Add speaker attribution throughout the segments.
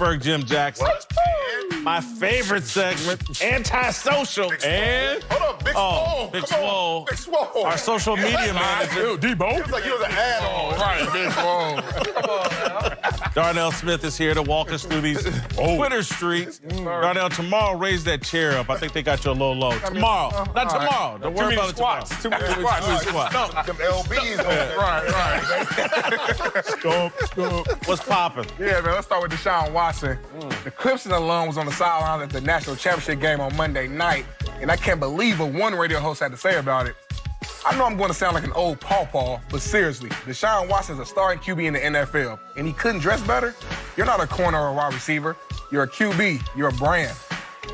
Speaker 1: Pittsburgh Jim Jackson. My favorite segment, antisocial. And
Speaker 2: hold on, Big Swole.
Speaker 1: Big Swole.
Speaker 2: Big Swole.
Speaker 1: Our social media manager.
Speaker 2: Debo. It was like you was an add-on. Right, Big Swole. Come on now.
Speaker 1: Darnell Smith is here to walk us through these Twitter streets. Darnell, tomorrow, raise that chair up. I think they got you a little low. Tomorrow. Not tomorrow. Don't worry about it tomorrow.
Speaker 2: Too many squats. Them LBs on there. Right.
Speaker 3: Scoop.
Speaker 1: What's popping?
Speaker 3: Yeah, man, let's start with Deshaun Watson. The Clemson alum was on the sidelines at the national championship game on Monday night, and I can't believe what one radio host had to say about it. I know I'm going to sound like an old pawpaw, but seriously, Deshaun Watson is a starting QB in the NFL, and he couldn't dress better? You're not a corner or a wide receiver. You're a QB. You're a brand.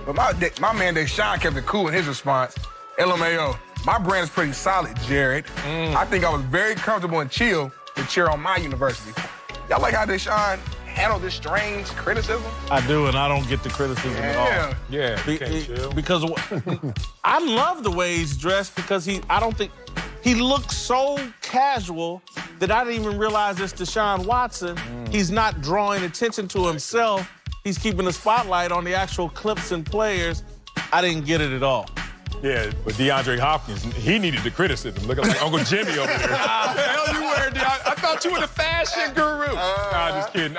Speaker 3: But my man Deshaun kept it cool in his response. LMAO, my brand is pretty solid, Jared. I think I was very comfortable and chill to cheer on my university. Y'all like how Deshaun handled this strange criticism?
Speaker 1: I do, and I don't get the criticism at all.
Speaker 2: Yeah.
Speaker 1: Because I love the way he's dressed because I don't think he looks so casual that I didn't even realize it's Deshaun Watson. He's not drawing attention to himself. He's keeping the spotlight on the actual Clemson players. I didn't get it at all.
Speaker 4: Yeah, but DeAndre Hopkins, he needed the criticism. Looking like Uncle Jimmy over there. What the hell you wearing, DeAndre? I thought you were the fashion guru. Nah, just kidding.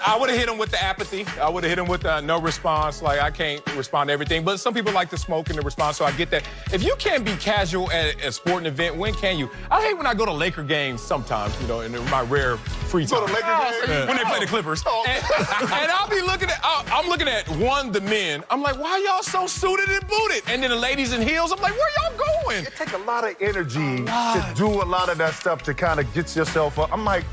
Speaker 4: I would have hit him with the apathy. I would have hit him with no response. Like, I can't respond to everything. But some people like to smoke in the response, so I get that. If you can't be casual at a sporting event, when can you? I hate when I go to Laker games sometimes, you know, in my rare free time.
Speaker 2: Go to Laker games?
Speaker 4: When they play the Clippers. And I'll be looking at, I'm looking at the men. I'm like, why y'all so suited and booted? And then the ladies in heels, I'm like, where y'all going?
Speaker 2: It takes a lot of energy to do a lot of that stuff to kind of get yourself up. I'm like,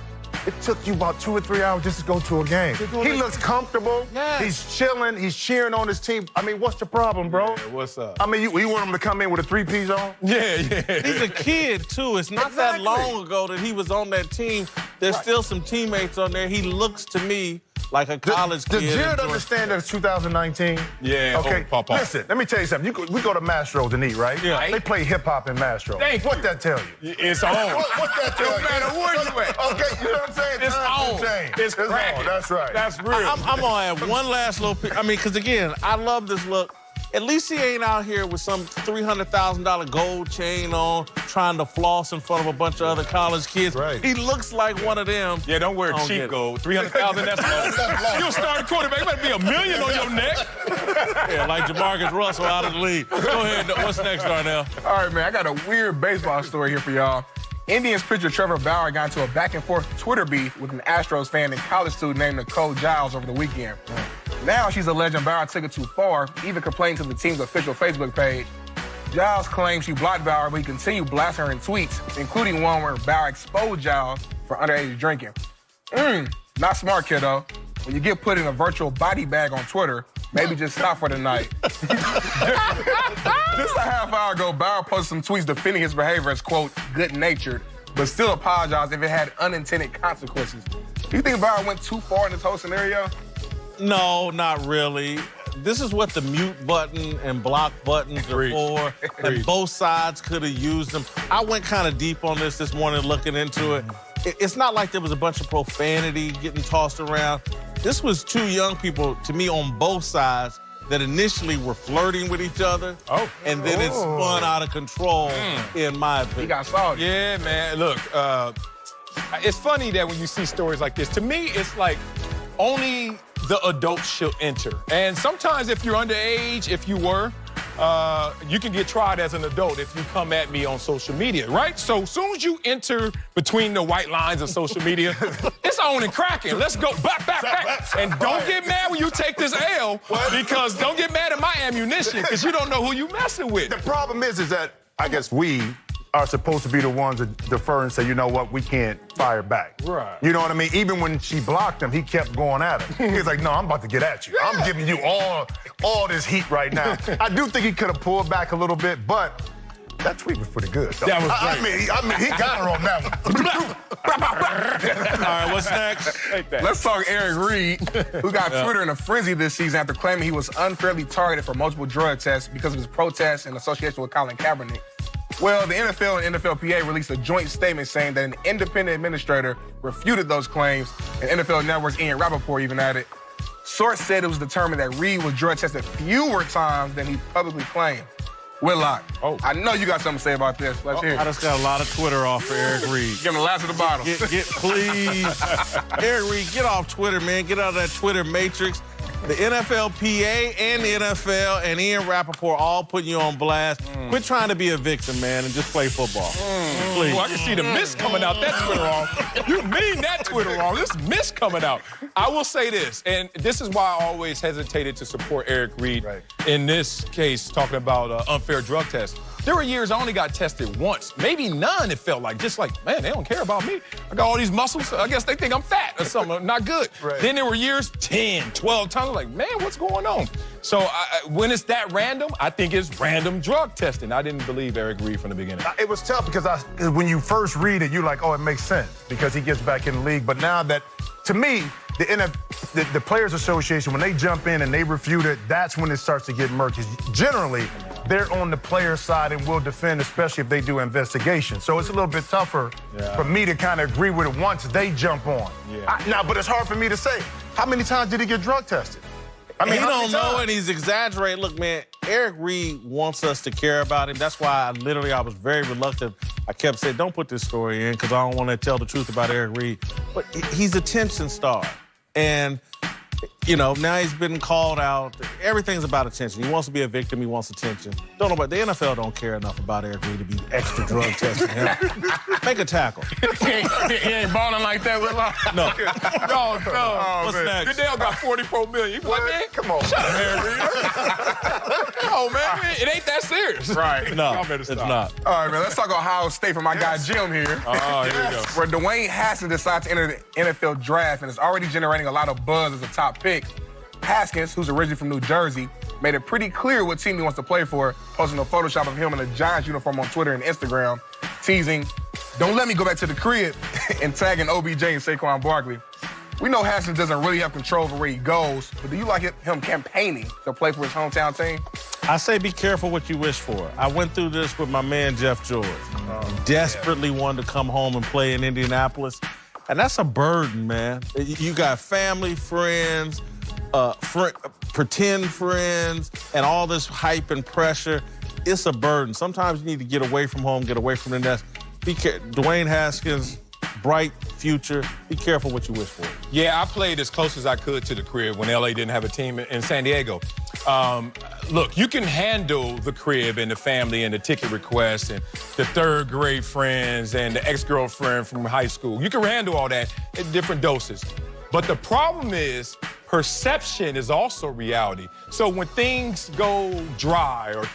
Speaker 2: it took you about 2 or 3 hours just to go to a game. He looks comfortable.
Speaker 1: Yes.
Speaker 2: He's chilling. He's cheering on his team. I mean, what's the problem, bro?
Speaker 4: Yeah, what's up?
Speaker 2: I mean, you want him to come in with a three-piece on?
Speaker 4: Yeah.
Speaker 1: He's a kid, too. It's not that long ago that he was on that team. There's still some teammates on there. He looks to me like a college kid.
Speaker 2: Does Jared understand that it's 2019?
Speaker 4: Yeah.
Speaker 2: Okay. Listen, let me tell you something. We go to Mastro's and eat, right?
Speaker 1: Yeah.
Speaker 2: They play hip-hop in Mastro.
Speaker 4: What
Speaker 2: that tell you?
Speaker 4: It's on.
Speaker 2: What's that tell you?
Speaker 4: No matter where you at.
Speaker 2: Okay, you know what I'm saying?
Speaker 4: It's on. It's cracking.
Speaker 2: on. That's right.
Speaker 4: That's real.
Speaker 1: I'm going to add one last little because, again, I love this look. At least he ain't out here with some $300,000 gold chain on, trying to floss in front of a bunch of other college kids.
Speaker 2: Right.
Speaker 1: He looks like one of them.
Speaker 4: Yeah, don't wear cheap gold. 300,000, that's low. You'll start a quarterback. You better be $1 million on your neck.
Speaker 1: Yeah, like Jamarcus Russell out of the league. Go ahead. What's next, Darnell?
Speaker 3: All right, man, I got a weird baseball story here for y'all. Indians pitcher Trevor Bauer got into a back-and-forth Twitter beef with an Astros fan and college student named Nicole Giles over the weekend. Now she's alleging Bauer took it too far, even complained to the team's official Facebook page. Giles claims she blocked Bauer, but he continued blasting her in tweets, including one where Bauer exposed Giles for underage drinking. Not smart, kiddo. When you get put in a virtual body bag on Twitter, maybe just stop for the night. Just a half hour ago, Bauer posted some tweets defending his behavior as, quote, good-natured, but still apologized if it had unintended consequences. Do you think Bauer went too far in this whole scenario?
Speaker 1: No, not really. This is what the mute button and block buttons are for, and both sides could have used them. I went kind of deep on this morning looking into it. It's not like there was a bunch of profanity getting tossed around. This was two young people, to me, on both sides that initially were flirting with each other, and then it spun out of control, in my opinion.
Speaker 3: He got salty.
Speaker 4: Yeah, man. Look, it's funny that when you see stories like this, to me, it's like only the adults should enter. And sometimes if you're underage, if you were, you can get tried as an adult if you come at me on social media, right? So as soon as you enter between the white lines of social media, it's on and cracking. Let's go back. And don't get mad when you take this L, because don't get mad at my ammunition, because you don't know who you messing with.
Speaker 2: The problem is that I guess we are supposed to be the ones that defer and say, you know what, we can't fire back.
Speaker 4: Right.
Speaker 2: You know what I mean? Even when she blocked him, he kept going at her. He was like, no, I'm about to get at you. I'm giving you all this heat right now. I do think he could have pulled back a little bit, but that tweet was pretty good.
Speaker 4: That was great.
Speaker 2: I mean, he got her on that one.
Speaker 1: All right, what's next?
Speaker 3: Let's talk Eric Reed, who got Twitter in a frenzy this season after claiming he was unfairly targeted for multiple drug tests because of his protests in association with Colin Kaepernick. Well, the NFL and NFLPA released a joint statement saying that an independent administrator refuted those claims, and NFL Network's Ian Rappaport even added, Source said it was determined that Reed was drug tested fewer times than he publicly claimed. Whitlock, I know you got something to say about this. Let's hear it.
Speaker 1: I just got a lot of Twitter off for Eric Reed.
Speaker 3: Give him the last of the bottle.
Speaker 1: Please. Eric Reed, get off Twitter, man. Get out of that Twitter matrix. The NFLPA and the NFL and Ian Rappaport all putting you on blast. Quit trying to be a victim, man, and just play football. Please.
Speaker 4: Well, I can see the mist coming out that Twitter wrong. You mean that Twitter wrong. This mist coming out. I will say this, and this is why I always hesitated to support Eric Reed in this case, talking about unfair drug tests. There were years I only got tested once, maybe none, it felt like. Just like, man, they don't care about me. I got all these muscles. I guess they think I'm fat or something. Not good. Then there were years, 10, 12 times. I'm like, man, what's going on? So when it's that random, I think it's random drug testing. I didn't believe Eric Reed from the beginning.
Speaker 2: It was tough because when you first read it, you're like, oh, it makes sense because he gets back in the league. But now that, to me, the Players Association, when they jump in and they refute it, that's when it starts to get murky. Generally, they're on the player side and will defend, especially if they do investigation. So it's a little bit tougher for me to kind of agree with it once they jump on. But it's hard for me to say. How many times did he get drug tested? I mean,
Speaker 1: he don't know, and he's exaggerating. Look, man, Eric Reed wants us to care about him. That's why I was very reluctant. I kept saying, don't put this story in because I don't want to tell the truth about Eric Reed. But he's a attention star. And, you know, now he's been called out. Everything's about attention. He wants to be a victim. He wants attention. Don't know about the NFL don't care enough about Eric Reed to be extra drug testing him. Make a tackle.
Speaker 3: He ain't balling like that, Whitlock.
Speaker 1: No.
Speaker 3: No.
Speaker 1: What's next?
Speaker 4: Goodell got $44 million. You like, man?
Speaker 2: Come on.
Speaker 4: Shut up, Eric Reed. Oh, man, it ain't that serious.
Speaker 3: Right.
Speaker 1: No,
Speaker 4: Y'all better
Speaker 1: it's
Speaker 4: stop.
Speaker 1: not.
Speaker 3: All right, man, let's talk Ohio State for my guy Jim here.
Speaker 4: Oh, here we go.
Speaker 3: Where Dwayne Haskins decided to enter the NFL draft and is already generating a lot of buzz as a top pick. Haskins, who's originally from New Jersey, made it pretty clear what team he wants to play for, posting a Photoshop of him in a Giants uniform on Twitter and Instagram, teasing, "Don't let me go back to the crib," and tagging OBJ and Saquon Barkley. We know Haskins doesn't really have control over where he goes, but do you like him campaigning to play for his hometown team?
Speaker 1: I say be careful what you wish for. I went through this with my man, Jeff George. Desperately wanted to come home and play in Indianapolis, and that's a burden, man. You got family, friends, pretend friends, and all this hype and pressure. It's a burden. Sometimes you need to get away from home, get away from the nest. Dwayne Haskins, bright future. Be careful what you wish for.
Speaker 4: Yeah, I played as close as I could to the crib when LA didn't have a team in San Diego. Look, you can handle the crib and the family and the ticket requests and the third grade friends and the ex-girlfriend from high school. You can handle all that in different doses. But the problem is, perception is also reality. So when things go dry or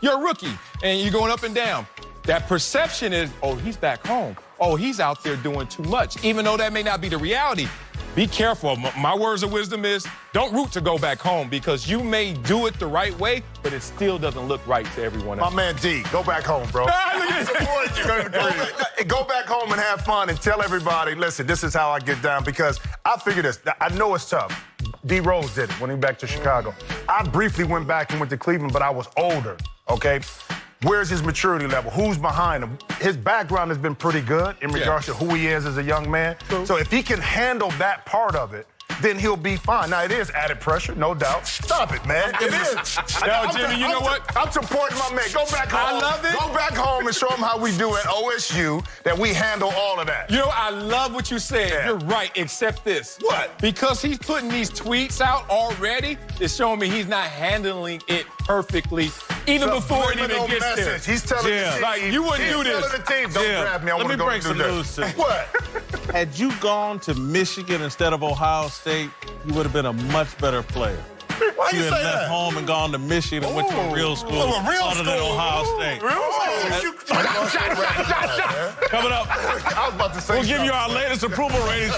Speaker 4: you're a rookie and you're going up and down, that perception is, oh, he's back home. Oh, he's out there doing too much, even though that may not be the reality. Be careful. My words of wisdom is don't root to go back home because you may do it the right way, but it still doesn't look right to everyone else.
Speaker 2: My man D, go back home, bro. Go back home and have fun and tell everybody, listen, this is how I get down because I figure this. I know it's tough. D Rose did it when he went back to Chicago. I briefly went back and went to Cleveland, but I was older, okay? Where's his maturity level? Who's behind him? His background has been pretty good in regards to who he is as a young man. So if he can handle that part of it, then he'll be fine. Now, it is added pressure, no doubt. Stop it, man. It is.
Speaker 4: Yo, Jimmy, you know what?
Speaker 2: I'm supporting my man. Go back home.
Speaker 4: I love it.
Speaker 2: Go back home and show him how we do at OSU, that we handle all of that.
Speaker 4: You know, I love what you said.
Speaker 2: Yeah.
Speaker 4: You're right, except this.
Speaker 2: What?
Speaker 4: Because he's putting these tweets out already, it's showing me he's not handling it perfectly, even before it even gets there.
Speaker 2: He's telling the team.
Speaker 4: Like, you wouldn't do this.
Speaker 2: He's telling the team, don't grab me. I want to go
Speaker 1: Let me
Speaker 2: do
Speaker 1: break some
Speaker 2: that.
Speaker 1: news to you.
Speaker 2: What?
Speaker 1: Had you gone to Michigan instead of Ohio State, you would have been a much better player.
Speaker 2: Why you
Speaker 1: You
Speaker 2: say
Speaker 1: had left
Speaker 2: that?
Speaker 1: home and gone to Michigan and went to a real school other than Ohio State.
Speaker 2: Coming
Speaker 1: Coming up,
Speaker 2: I was about to say
Speaker 1: we'll give you our latest approval ratings.